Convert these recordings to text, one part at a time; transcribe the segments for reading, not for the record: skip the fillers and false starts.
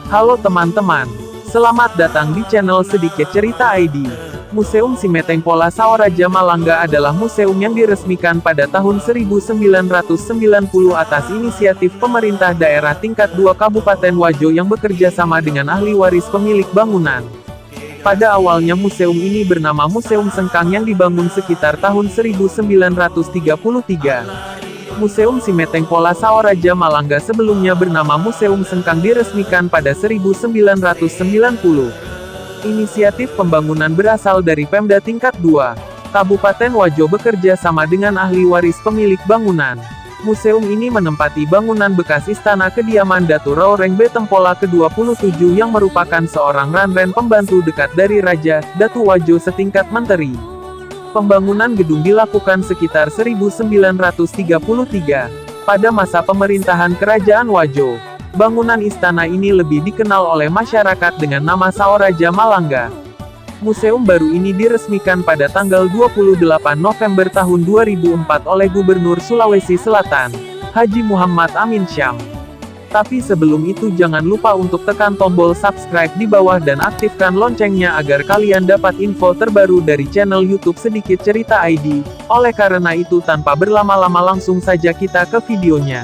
Halo teman-teman, selamat datang di channel Sedikit Cerita ID. Museum Simeteng Pola Saoraja Malangga adalah museum yang diresmikan pada tahun 1990 atas inisiatif pemerintah daerah tingkat 2 Kabupaten Wajo yang bekerja sama dengan ahli waris pemilik bangunan. Pada awalnya museum ini bernama Museum Sengkang yang dibangun sekitar tahun 1933. Museum Simeteng Pola Saoraja Malangga sebelumnya bernama Museum Sengkang diresmikan pada 1990. Inisiatif pembangunan berasal dari Pemda tingkat 2 Kabupaten Wajo bekerja sama dengan ahli waris pemilik bangunan. Museum ini menempati bangunan bekas istana kediaman Datu Raureng Betempola ke-27 yang merupakan seorang ranren pembantu dekat dari Raja, Datu Wajo setingkat menteri. Pembangunan gedung dilakukan sekitar 1933. Pada masa pemerintahan Kerajaan Wajo, bangunan istana ini lebih dikenal oleh masyarakat dengan nama Saoraja Malangga. Museum baru ini diresmikan pada tanggal 28 November tahun 2004 oleh Gubernur Sulawesi Selatan, Haji Muhammad Amin Syam. Tapi sebelum itu jangan lupa untuk tekan tombol subscribe di bawah dan aktifkan loncengnya agar kalian dapat info terbaru dari channel YouTube Sedikit Cerita ID. Oleh karena itu tanpa berlama-lama langsung saja kita ke videonya.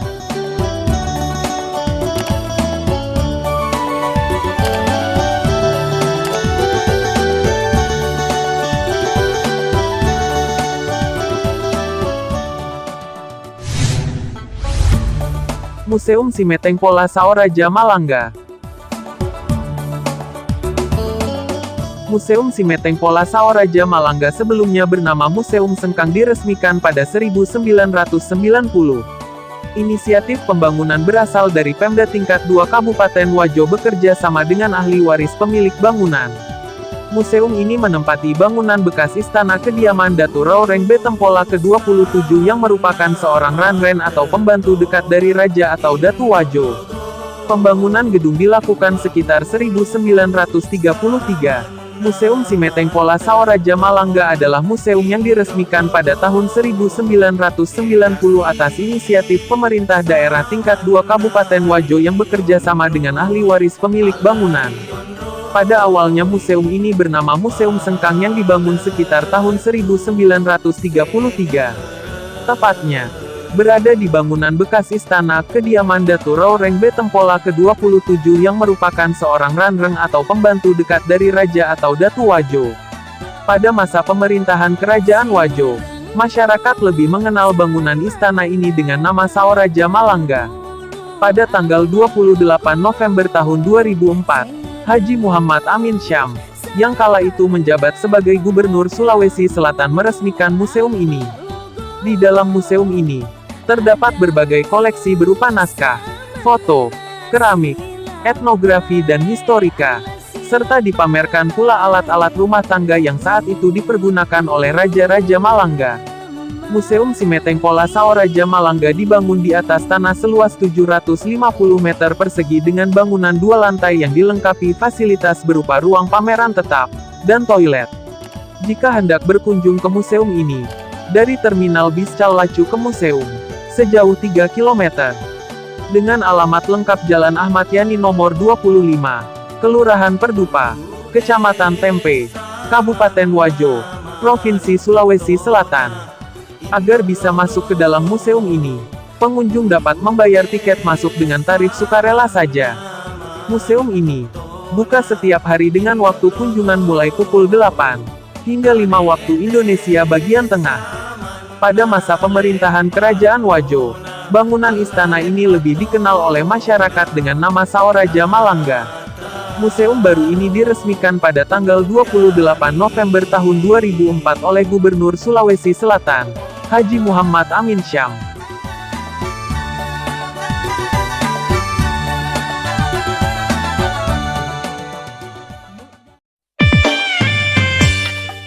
Museum Simeteng Pola Saoraja Malangga. Museum Simeteng Pola Saoraja Malangga sebelumnya bernama Museum Sengkang diresmikan pada 1990. Inisiatif pembangunan berasal dari Pemda tingkat 2 Kabupaten Wajo bekerja sama dengan ahli waris pemilik bangunan. Museum ini menempati bangunan bekas istana kediaman Datu Raureng Betempola ke-27 yang merupakan seorang ranren atau pembantu dekat dari Raja atau Datu Wajo. Pembangunan gedung dilakukan sekitar 1933. Museum Simeteng Pola Saoraja Malangga adalah museum yang diresmikan pada tahun 1990 atas inisiatif pemerintah daerah tingkat 2 Kabupaten Wajo yang bekerja sama dengan ahli waris pemilik bangunan. Pada awalnya museum ini bernama Museum Sengkang yang dibangun sekitar tahun 1933. Tepatnya, berada di bangunan bekas istana kediaman Datu Raureng Betempola ke-27 yang merupakan seorang ranreng atau pembantu dekat dari Raja atau Datu Wajo. Pada masa pemerintahan Kerajaan Wajo, masyarakat lebih mengenal bangunan istana ini dengan nama Saoraja Malangga. Pada tanggal 28 November tahun 2004, Haji Muhammad Amin Syam, yang kala itu menjabat sebagai Gubernur Sulawesi Selatan meresmikan museum ini. Di dalam museum ini, terdapat berbagai koleksi berupa naskah, foto, keramik, etnografi dan historika, serta dipamerkan pula alat-alat rumah tangga yang saat itu dipergunakan oleh Raja-Raja Malangga. Museum Simeteng Pola Saoraja Malangga dibangun di atas tanah seluas 750 meter persegi dengan bangunan 2 lantai yang dilengkapi fasilitas berupa ruang pameran tetap dan toilet. Jika hendak berkunjung ke museum ini, dari Terminal Bis Calacu ke museum, sejauh 3 km. Dengan alamat lengkap Jalan Ahmad Yani nomor 25, Kelurahan Perdupa, Kecamatan Tempe, Kabupaten Wajo, Provinsi Sulawesi Selatan. Agar bisa masuk ke dalam museum ini, pengunjung dapat membayar tiket masuk dengan tarif sukarela saja. Museum ini buka setiap hari dengan waktu kunjungan mulai pukul 8 hingga 5 waktu Indonesia bagian tengah. Pada masa pemerintahan Kerajaan Wajo, bangunan istana ini lebih dikenal oleh masyarakat dengan nama Saoraja Malangga. Museum baru ini diresmikan pada tanggal 28 November tahun 2004 oleh Gubernur Sulawesi Selatan, Haji Muhammad Amin Syam.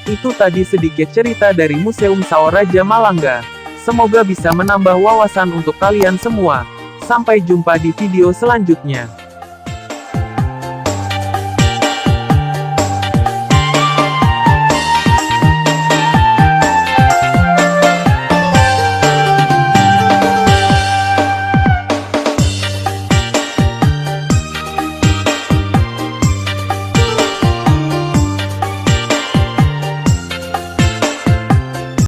Itu tadi sedikit cerita dari Museum Saoraja Malangga. Semoga bisa menambah wawasan untuk kalian semua. Sampai jumpa di video selanjutnya.